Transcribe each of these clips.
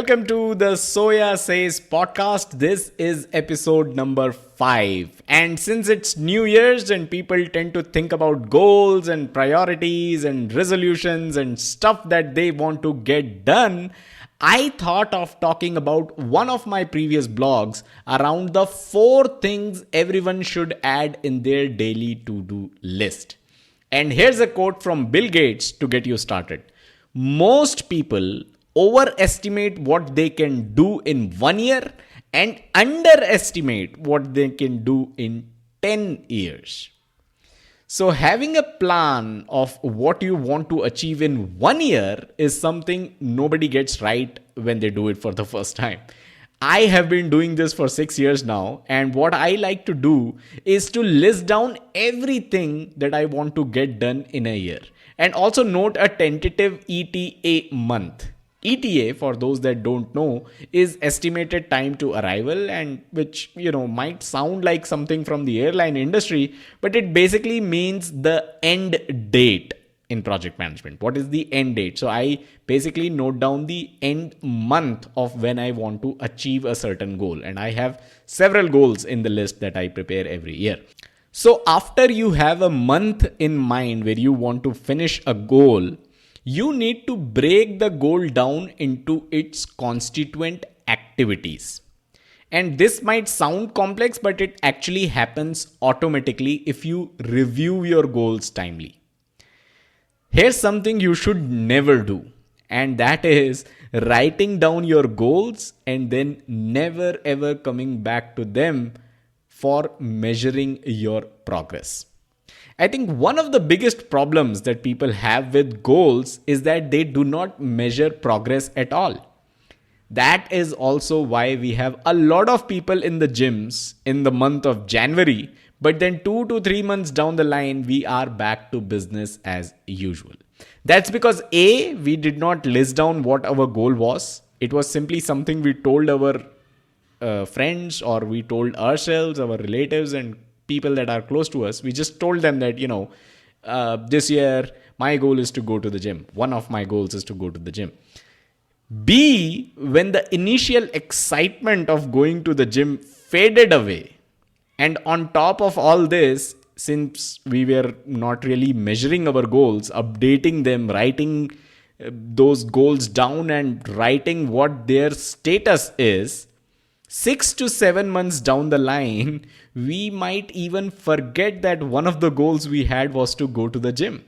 Welcome to the Soya Says Podcast. This is episode number 5. And since it's New Year's and people tend to think about goals and priorities and resolutions and stuff that they want to get done, I thought of talking about one of my previous blogs around the 4 things everyone should add in their daily to-do list. And here's a quote from Bill Gates to get you started. Most people overestimate what they can do in 1 year and underestimate what they can do in 10 years. So having a plan of what you want to achieve in 1 year is something nobody gets right when they do it for the first time. I have been doing this for 6 years now, and what I like to do is to list down everything that I want to get done in a year and also note a tentative ETA month. ETA, for those that don't know, is estimated time to arrival, and which might sound like something from the airline industry, but it basically means the end date in project management. What is the end date? So I basically note down the end month of when I want to achieve a certain goal, and I have several goals in the list that I prepare every year. So after you have a month in mind where you want to finish a goal, you need to break the goal down into its constituent activities. And this might sound complex, but it actually happens automatically if you review your goals timely. Here's something you should never do, and that is writing down your goals and then never ever coming back to them for measuring your progress. I think one of the biggest problems that people have with goals is that they do not measure progress at all. That is also why we have a lot of people in the gyms in the month of January, but then 2 to 3 months down the line, we are back to business as usual. That's because A, we did not list down what our goal was. It was simply something we told our friends, or we told ourselves, our relatives and people that are close to us. We just told them that, this year my goal is to go to the gym. One of my goals is to go to the gym. B, when the initial excitement of going to the gym faded away, and on top of all this, since we were not really measuring our goals, updating them, writing those goals down and writing what their status is, 6 to 7 months down the line, we might even forget that one of the goals we had was to go to the gym.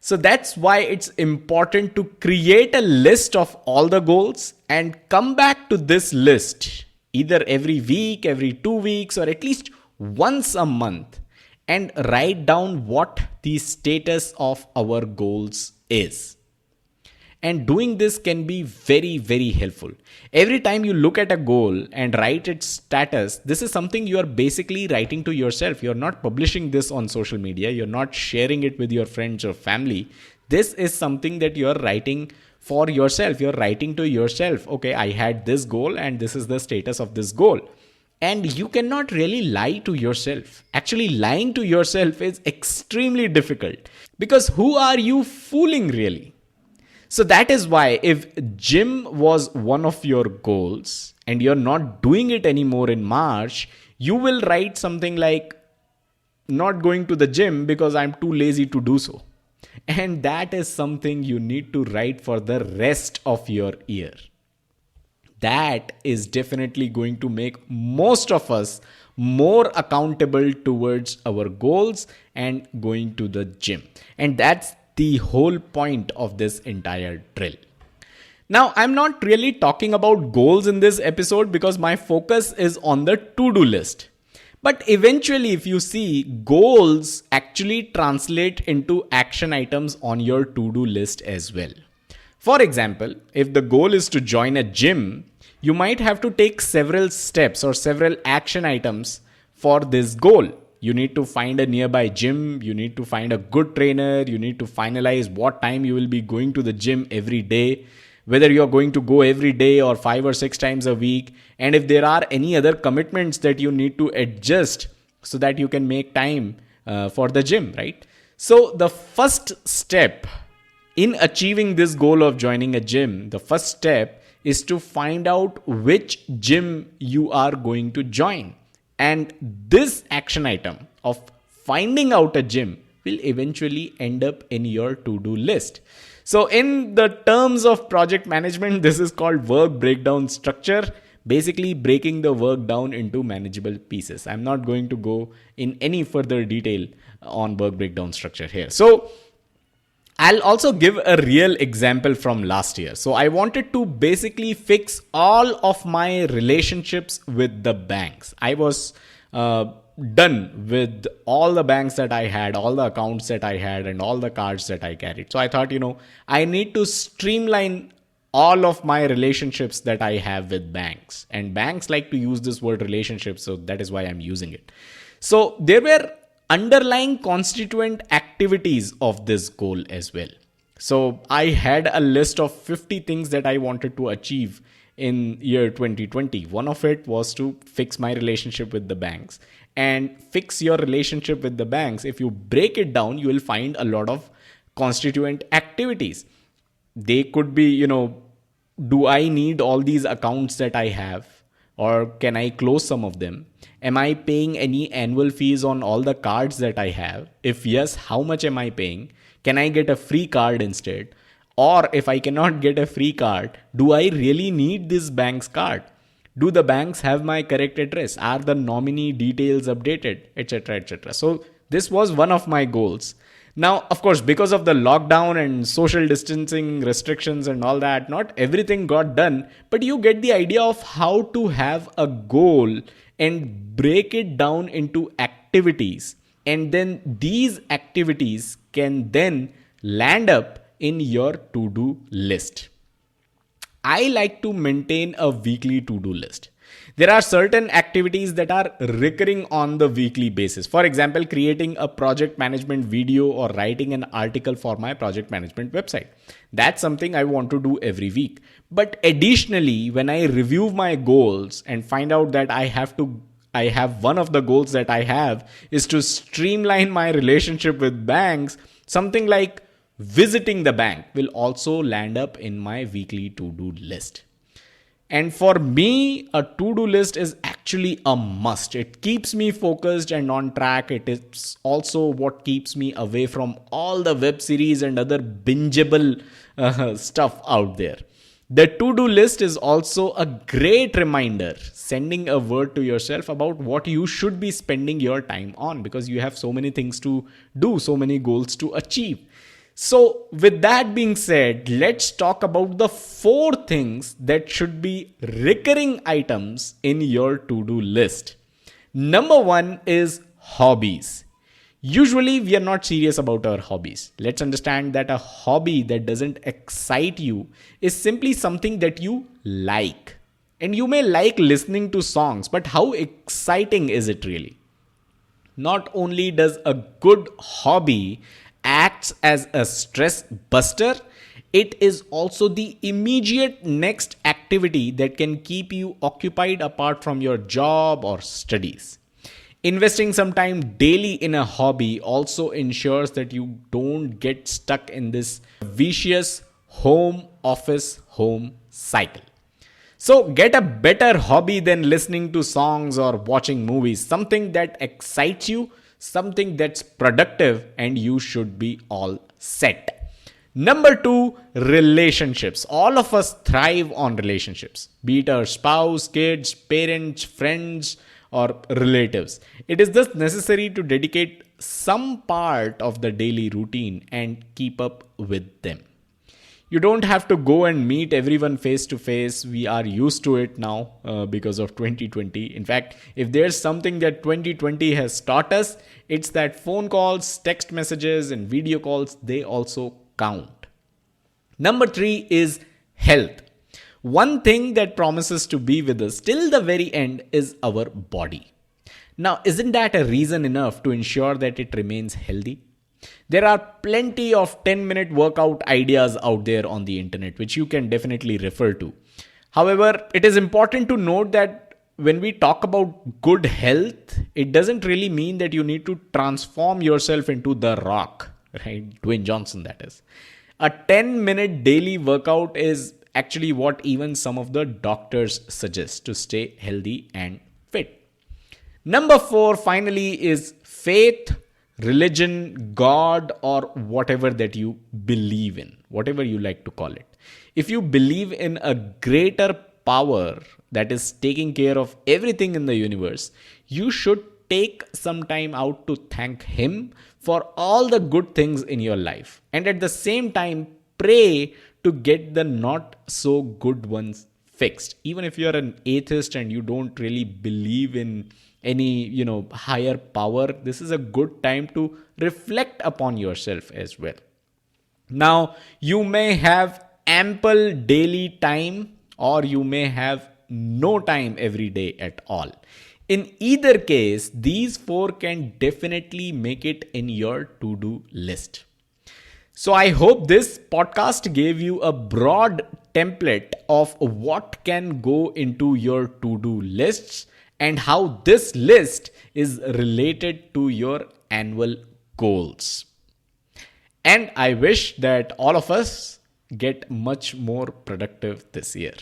So that's why it's important to create a list of all the goals and come back to this list either every week, every 2 weeks, or at least once a month, and write down what the status of our goals is. And doing this can be very, very helpful. Every time you look at a goal and write its status, this is something you are basically writing to yourself. You're not publishing this on social media. You're not sharing it with your friends or family. This is something that you're writing for yourself. You're writing to yourself, okay, I had this goal and this is the status of this goal. And you cannot really lie to yourself. Actually, lying to yourself is extremely difficult, because who are you fooling really? So that is why if gym was one of your goals and you're not doing it anymore in March, you will write something like, not going to the gym because I'm too lazy to do so. And that is something you need to write for the rest of your year. That is definitely going to make most of us more accountable towards our goals and going to the gym. And that's the whole point of this entire drill. Now, I'm not really talking about goals in this episode because my focus is on the to-do list. But eventually, if you see, goals actually translate into action items on your to-do list as well. For example, if the goal is to join a gym, you might have to take several steps or several action items for this goal. You need to find a nearby gym, you need to find a good trainer, you need to finalize what time you will be going to the gym every day, whether you're going to go every day or 5 or 6 times a week, and if there are any other commitments that you need to adjust so that you can make time for the gym, right? So the first step in achieving this goal of joining a gym, the first step is to find out which gym you are going to join. And this action item of finding out a gym will eventually end up in your to-do list. So in the terms of project management, this is called work breakdown structure, basically breaking the work down into manageable pieces. I'm not going to go in any further detail on work breakdown structure here. So I'll also give a real example from last year. So I wanted to basically fix all of my relationships with the banks. I was done with all the banks that I had, all the accounts that I had, and all the cards that I carried. So I thought, I need to streamline all of my relationships that I have with banks. And banks like to use this word relationship, so that is why I'm using it. So there were underlying constituent activities of this goal as well. So I had a list of 50 things that I wanted to achieve in year 2020. One of it was to fix my relationship with the banks. And fix your relationship with the banks, if you break it down, you will find a lot of constituent activities. They could be, do I need all these accounts that I have? Or can I close some of them? Am I paying any annual fees on all the cards that I have? If yes, how much am I paying? Can I get a free card instead? Or if I cannot get a free card, do I really need this bank's card? Do the banks have my correct address? Are the nominee details updated? Etc. etc. So this was one of my goals. Now, of course, because of the lockdown and social distancing restrictions and all that, not everything got done, but you get the idea of how to have a goal and break it down into activities. And then these activities can then land up in your to-do list. I like to maintain a weekly to-do list. There are certain activities that are recurring on the weekly basis. For example, creating a project management video or writing an article for my project management website. That's something I want to do every week. But additionally, when I review my goals and find out that I have one of the goals that I have is to streamline my relationship with banks, something like visiting the bank will also land up in my weekly to-do list. And for me, a to-do list is actually a must. It keeps me focused and on track. It is also what keeps me away from all the web series and other bingeable stuff out there. The to-do list is also a great reminder, sending a word to yourself about what you should be spending your time on, because you have so many things to do, so many goals to achieve. So with that being said, let's talk about the 4 things that should be recurring items in your to-do list. Number 1 is hobbies. Usually we are not serious about our hobbies. Let's understand that a hobby that doesn't excite you is simply something that you like. And you may like listening to songs, but how exciting is it really? Not only does a good hobby acts as a stress buster, it is also the immediate next activity that can keep you occupied apart from your job or studies. Investing some time daily in a hobby also ensures that you don't get stuck in this vicious home office home cycle. So get a better hobby than listening to songs or watching movies, something that excites you, something that's productive, and you should be all set. Number 2, relationships. All of us thrive on relationships, be it our spouse, kids, parents, friends, or relatives. It is thus necessary to dedicate some part of the daily routine and keep up with them. You don't have to go and meet everyone face to face. We are used to it now because of 2020. In fact, if there's something that 2020 has taught us, it's that phone calls, text messages, and video calls, they also count. Number 3 is health. One thing that promises to be with us till the very end is our body. Now, isn't that a reason enough to ensure that it remains healthy? There are plenty of 10-minute workout ideas out there on the internet, which you can definitely refer to. However, it is important to note that when we talk about good health, it doesn't really mean that you need to transform yourself into The Rock, right? Dwayne Johnson, that is. A 10-minute daily workout is actually what even some of the doctors suggest to stay healthy and fit. Number 4, finally, is faith, religion, God, or whatever that you believe in, whatever you like to call it. If you believe in a greater power that is taking care of everything in the universe, you should take some time out to thank Him for all the good things in your life. And at the same time, pray to get the not so good ones fixed. Even if you're an atheist and you don't really believe in any, higher power, this is a good time to reflect upon yourself as well. Now, you may have ample daily time, or you may have no time every day at all. In either case, these 4 can definitely make it in your to-do list. So I hope this podcast gave you a broad template of what can go into your to-do lists and how this list is related to your annual goals. And I wish that all of us get much more productive this year.